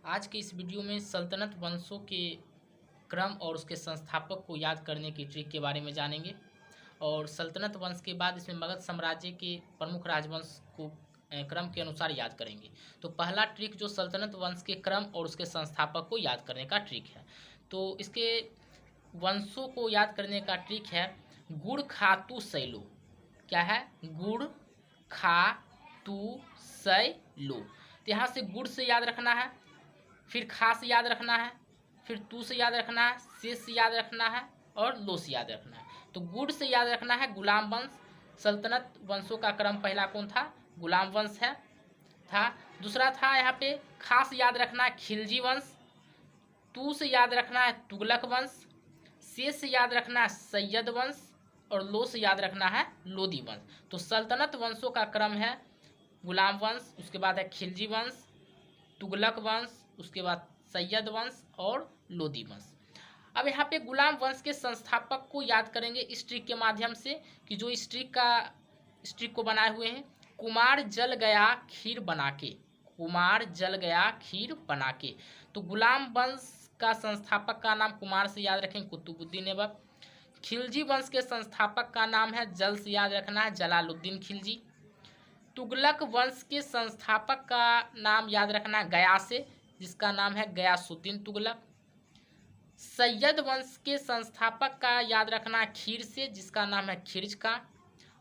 आज के इस वीडियो में सल्तनत वंशों के क्रम और उसके संस्थापक को याद करने की ट्रिक के बारे में जानेंगे। और सल्तनत वंश के बाद इसमें मगध साम्राज्य के प्रमुख राजवंश को क्रम के अनुसार याद करेंगे। तो पहला ट्रिक जो सल्तनत वंश के क्रम और उसके संस्थापक को याद करने का ट्रिक है। तो इसके वंशों को याद करने का ट्रिक है गुड़ खातु सैलो। क्या है? गुड़ खा तू सैलो। तो यहाँ से गुड़ से याद रखना है, फिर खा से याद रखना है, फिर तू से याद रखना है, से याद रखना है और लो से याद रखना है। तो गुड़ से याद रखना है गुलाम वंश। सल्तनत वंशों का क्रम पहला कौन था? गुलाम वंश है था। दूसरा था यहाँ पे खा से याद रखना है खिलजी वंश, तू से याद रखना है तुगलक वंश, से याद रखना है सैयद वंश और लो से याद रखना है लोदी वंश। तो सल्तनत वंशों का क्रम है गुलाम वंश, उसके बाद है खिलजी वंश, तुगलक वंश, उसके बाद सैयद वंश और लोदी वंश। अब यहाँ पे गुलाम वंश के संस्थापक को याद करेंगे इस ट्रिक के माध्यम से कि जो इस ट्रिक को बनाए हुए हैं। कुमार जल गया खीर बना के, कुमार जल गया खीर बना के। तो गुलाम वंश का संस्थापक का नाम कुमार से याद रखें कुतुबुद्दीन ऐबक। खिलजी वंश के संस्थापक का नाम है जल से याद रखना है जलालुद्दीन खिलजी। तुगलक वंश के संस्थापक का नाम याद रखना है गया से, जिसका नाम है गयासुद्दीन तुगलक। सैयद वंश के संस्थापक का याद रखना है खीर से, जिसका नाम है खिर्ज का।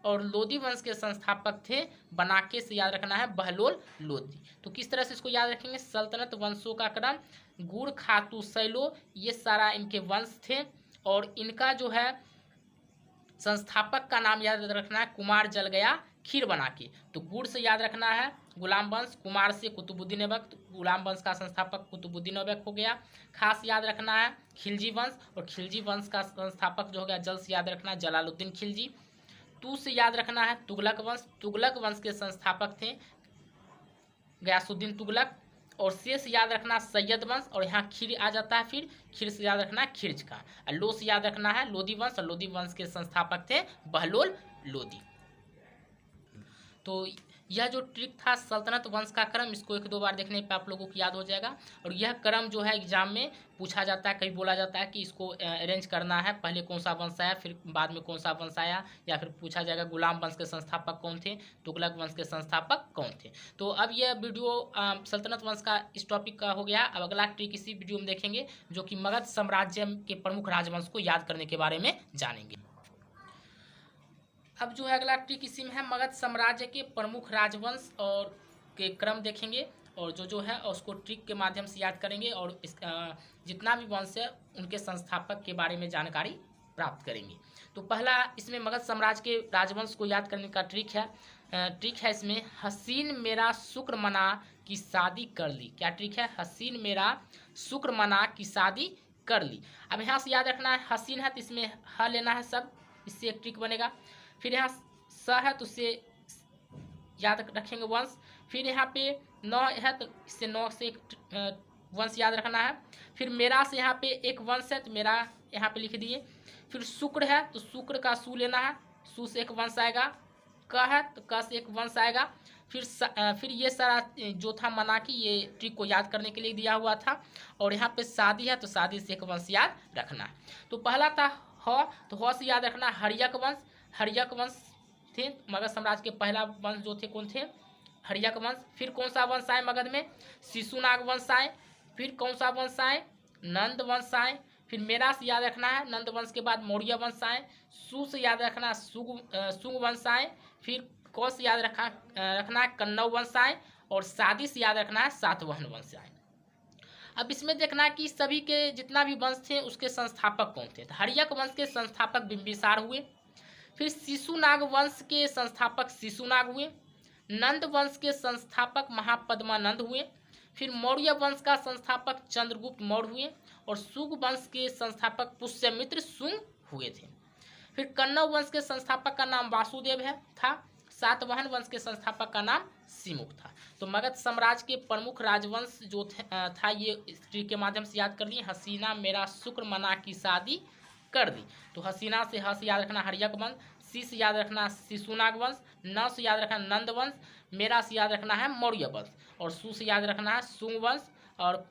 और लोदी वंश के संस्थापक थे बनाके से याद रखना है बहलोल लोदी। तो किस तरह से इसको याद रखेंगे? सल्तनत वंशों का क्रम गुड़ खातू सैलो, ये सारा इनके वंश थे और इनका जो है संस्थापक का नाम याद रखना है कुमार जल गया खीर बना के। तो गुड़ से याद रखना है गुलाम वंश, कुमार से कुतुबुद्दीन ऐबक, तो गुलाम वंश का संस्थापक कुतुबुद्दीन ऐबक हो गया। खास याद रखना है खिलजी वंश और खिलजी वंश का संस्थापक जो हो गया जल से याद रखना है जलालुद्दीन खिलजी। तू से याद रखना है तुगलक वंश, तुगलक वंश के संस्थापक थे गयासुद्दीन तुगलक। और से याद रखना सैयद वंश और यहाँ खीर आ जाता है, फिर खीर से याद रखना है खिर्ज का। और लो से याद रखना है लोदी वंश और लोदी वंश के संस्थापक थे बहलोल लोदी। तो यह जो ट्रिक था सल्तनत वंश का क्रम, इसको एक दो बार देखने पे आप लोगों को याद हो जाएगा। और यह क्रम जो है एग्जाम में पूछा जाता है, कहीं बोला जाता है कि इसको अरेंज करना है, पहले कौन सा वंश आया फिर बाद में कौन सा वंश आया, या फिर पूछा जाएगा गुलाम वंश के संस्थापक कौन थे, तुगलक वंश के संस्थापक कौन थे। तो अब यह वीडियो सल्तनत वंश का इस टॉपिक का हो गया। अब अगला ट्रिक इसी वीडियो में देखेंगे जो कि मगध साम्राज्य के प्रमुख राजवंश को याद करने के बारे में जानेंगे। अब जो है अगला ट्रिक इसी में है मगध साम्राज्य के प्रमुख राजवंश और के क्रम देखेंगे और जो है उसको ट्रिक के माध्यम से याद करेंगे और इस जितना भी वंश है उनके संस्थापक के बारे में जानकारी प्राप्त करेंगे। तो पहला इसमें मगध साम्राज्य के राजवंश को याद करने का ट्रिक है इसमें हसीन मेरा शुक्र मना की शादी कर ली। क्या ट्रिक है? हसीन मेरा शुक्र मना की शादी कर ली। अब यहाँ से याद रखना है हसीन है तो इसमें ह लेना है सब, इससे एक ट्रिक बनेगा। फिर यहाँ स है तो उससे याद रखेंगे वंश। फिर यहाँ पे नौ है तो इससे नौ से एक वंश याद रखना है। फिर मेरा से यहाँ पे एक वंश है तो मेरा यहाँ पे लिख दिए। फिर शुक्र है तो शुक्र का सु लेना है, सु से एक वंश आएगा। क है तो क से एक वंश आएगा। फिर ये सारा जो था मना की ये ट्रिक को याद करने के लिए दिया हुआ था। और यहाँ पे शादी है तो शादी से एक वंश याद रखना है। तो पहला था ह, तो ह से याद रखना हर्यक वंश। हर्यक वंश थे मगध साम्राज्य के पहला वंश जो थे कौन थे? हर्यक वंश। फिर कौन सा वंश आए मगध में? शिशुनाग वंश आए। फिर कौन सा वंश आए? नंद वंश आए। फिर मेरा से याद रखना है नंद वंश के बाद मौर्य वंश आए। सु से याद रखना है सुंग वंश आए। फिर क से याद रखना है कन्नौ वंश आए। और शादी से याद रखना है सातवाहन वंश आए। अब इसमें देखना है कि सभी के जितना भी वंश थे उसके संस्थापक कौन थे। तो हर्यक वंश के संस्थापक बिंबिसार हुए। फिर शिशुनाग वंश के संस्थापक शिशुनाग हुए। नंद वंश के संस्थापक महापद्मानंद हुए। फिर मौर्य वंश का संस्थापक चंद्रगुप्त मौर्य हुए। और सुंग वंश के संस्थापक पुष्यमित्र सुंग हुए थे। फिर कन्नौ वंश के संस्थापक का नाम वासुदेव था। सातवाहन वंश के संस्थापक का नाम सिमुक था। तो मगध साम्राज्य के प्रमुख राजवंश जो था ये इस ट्रिक के माध्यम से याद कर लिए। हसीना मेरा शुक्र मना की शादी कर दी। तो हसीना से ह से याद रखना हर्यक वंश, सी से याद रखना शिशुनाग वंश, न से याद रखना नंद वंश, मेरा से याद रखना है मौर्य वंश और सु से याद रखना है सुंग वंश और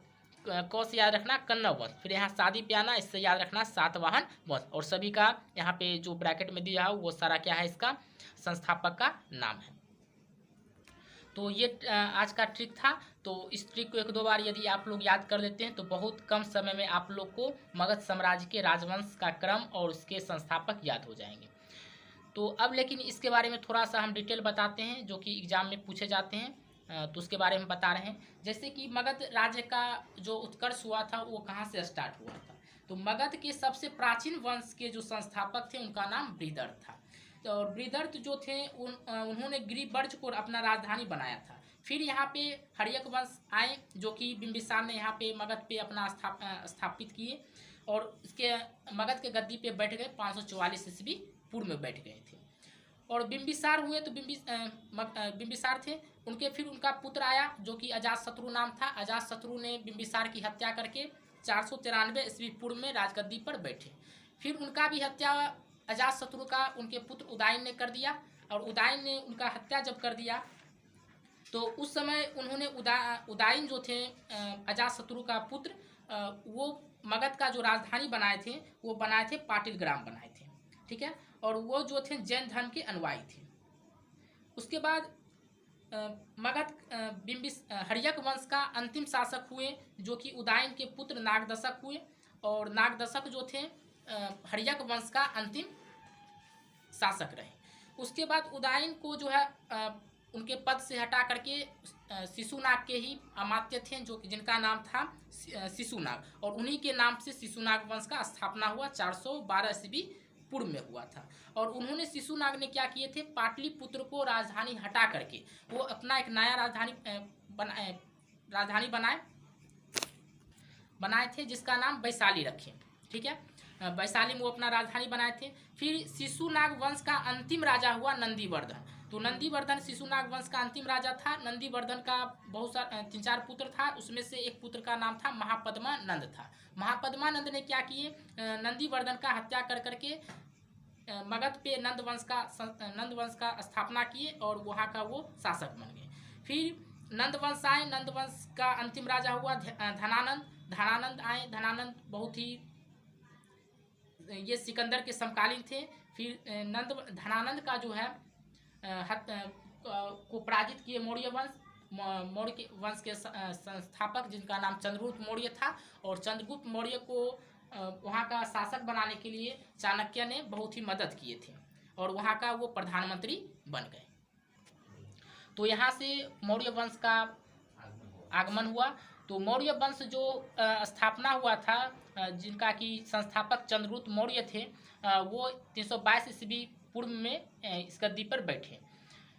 क से याद रखना कन्नव वंश, फिर यहाँ शादी पे आना, इससे याद रखना सातवाहन वंश, और सभी का यहाँ पे जो ब्रैकेट में दिया है वो सारा क्या है, इसका संस्थापक का नाम है। तो ये आज का ट्रिक था। तो इस ट्रिक को 1-2 बार यदि आप लोग याद कर लेते हैं तो बहुत कम समय में आप लोग को मगध साम्राज्य के राजवंश का क्रम और उसके संस्थापक याद हो जाएंगे। तो अब लेकिन इसके बारे में थोड़ा सा हम डिटेल बताते हैं जो कि एग्जाम में पूछे जाते हैं। तो उसके बारे में बता रहे हैं, जैसे कि मगध राज्य का जो उत्कर्ष हुआ था वो कहाँ से स्टार्ट हुआ था। तो मगध के सबसे प्राचीन वंश के जो संस्थापक थे उनका नाम बृहदर्थ था। तो बृहदर्थ जो थे उन्होंने गिरिवर्ज को अपना राजधानी बनाया था। फिर यहाँ पे हर्यक वंश आए जो कि बिंबिसार ने यहाँ पे मगध पे अपना स्थापित किए और इसके मगध के गद्दी पे बैठ गए। 544 ईस्वी पूर्व में बैठ गए थे। और बिंबिसार हुए तो बिंबिसार थे, उनके फिर उनका पुत्र आया जो कि अजातशत्रु नाम था। अजातशत्रु ने बिंबिसार की हत्या करके 493 ईस्वी पूर्व में राजगद्दी पर बैठे। फिर उनका भी हत्या अजातशत्रु का उनके पुत्र उदयन ने कर दिया, और उदयन ने उनका हत्या जब कर दिया तो उस समय उन्होंने उदयन जो थे अजातशत्रु का पुत्र, वो मगध का जो राजधानी बनाए थे वो बनाए थे पाटिल ग्राम बनाए थे, ठीक है। और वो जो थे जैन धर्म के अनुयायी थे। उसके बाद मगध हर्यक वंश का अंतिम शासक हुए जो कि उदयन के पुत्र नागदशक हुए, और नागदशक जो थे हर्यक वंश का अंतिम शासक रहे। उसके बाद उदयन को जो है उनके पद से हटा करके शिशुनाग के ही अमात्य थे जो जिनका नाम था शिशुनाग, और उन्हीं के नाम से शिशुनाग वंश का स्थापना हुआ 412 ईस्वी पूर्व में हुआ था। और उन्होंने शिशुनाग ने क्या किए थे, पाटलिपुत्र को राजधानी हटा करके वो अपना एक नया राजधानी बनाए थे जिसका नाम वैशाली रखे, ठीक है। वैशाली में वो अपना राजधानी बनाए थे। फिर शिशुनाग वंश का अंतिम राजा हुआ नंदीवर्धन। तो नंदीवर्धन शिशुनाग वंश का अंतिम राजा था। नंदीवर्धन का बहुत सारे 3-4 पुत्र था, उसमें से एक पुत्र का नाम था महापद्मानंद था। महापद्मानंद ने क्या किए, नंदीवर्धन का हत्या कर करके मगध पे नंद वंश का स्थापना किए और वहाँ का वो शासक बन गए। फिर नंद वंश आए, नंद वंश का अंतिम राजा हुआ धनानंद आए। धनानंद बहुत ही ये सिकंदर के समकालीन थे। फिर धनानंद का जो है को पराजित किए मौर्य वंश के संस्थापक जिनका नाम चंद्रगुप्त मौर्य था। और चंद्रगुप्त मौर्य को वहाँ का शासक बनाने के लिए चाणक्य ने बहुत ही मदद किए थे और वहाँ का वो प्रधानमंत्री बन गए। तो यहाँ से मौर्य वंश का आगमन हुआ। तो मौर्य वंश जो स्थापना हुआ था जिनका कि संस्थापक चंद्रगुप्त मौर्य थे, वो 322 ईस्वी पूर्व में इस गद्दी पर बैठे।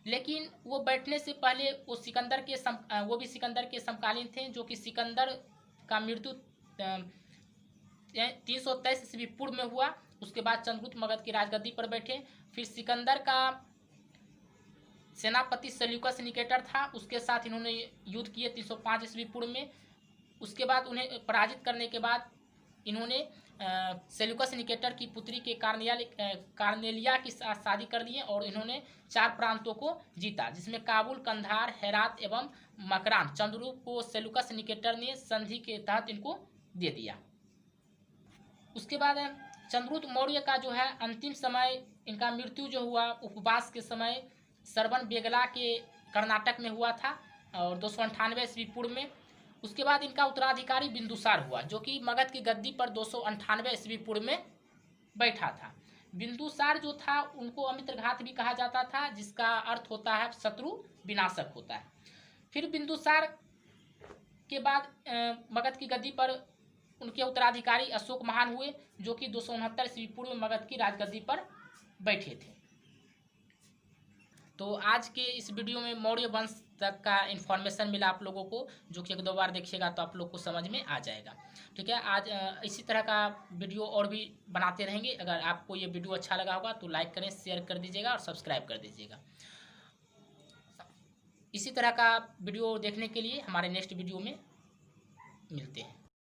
लेकिन वो बैठने से पहले वो भी सिकंदर के समकालीन थे जो कि सिकंदर का मृत्यु 323 ईस्वी पूर्व में हुआ। उसके बाद चंद्रगुप्त मगध की राजगद्दी पर बैठे। फिर सिकंदर का सेनापति सेल्यूकस निकेटर था, उसके साथ इन्होंने युद्ध किए 305 ईस्वी पूर्व में। उसके बाद उन्हें पराजित करने के बाद इन्होंने सेल्यूकस निकेटर की पुत्री के कार्नेलिया की शादी कर दी और इन्होंने 4 प्रांतों को जीता जिसमें काबुल, कंधार, हेरात एवं मकरान चंद्रगुप्त को सेल्यूकस निकेटर ने संधि के तहत इनको दे दिया। उसके बाद चंद्रगुप्त मौर्य का जो है अंतिम समय, इनका मृत्यु जो हुआ उपवास के समय सरवन बेगला के कर्नाटक में हुआ था और 298 ईस्वी पूर्व में। उसके बाद इनका उत्तराधिकारी बिंदुसार हुआ जो कि मगध की गद्दी पर 298 ईस्वी पूर्व में बैठा था। बिंदुसार जो था उनको अमित्रघात भी कहा जाता था जिसका अर्थ होता है शत्रु विनाशक होता है। फिर बिंदुसार के बाद मगध की गद्दी पर उनके उत्तराधिकारी अशोक महान हुए जो कि 269 ईस्वी पूर्व में मगध की राजगद्दी पर बैठे थे। तो आज के इस वीडियो में मौर्य वंश तक का इन्फॉर्मेशन मिला आप लोगों को, जो कि 1-2 बार देखिएगा तो आप लोग को समझ में आ जाएगा। ठीक है, आज इसी तरह का वीडियो और भी बनाते रहेंगे। अगर आपको ये वीडियो अच्छा लगा होगा तो लाइक करें, शेयर कर दीजिएगा और सब्सक्राइब कर दीजिएगा। इसी तरह का वीडियो देखने के लिए हमारे नेक्स्ट वीडियो में मिलते हैं।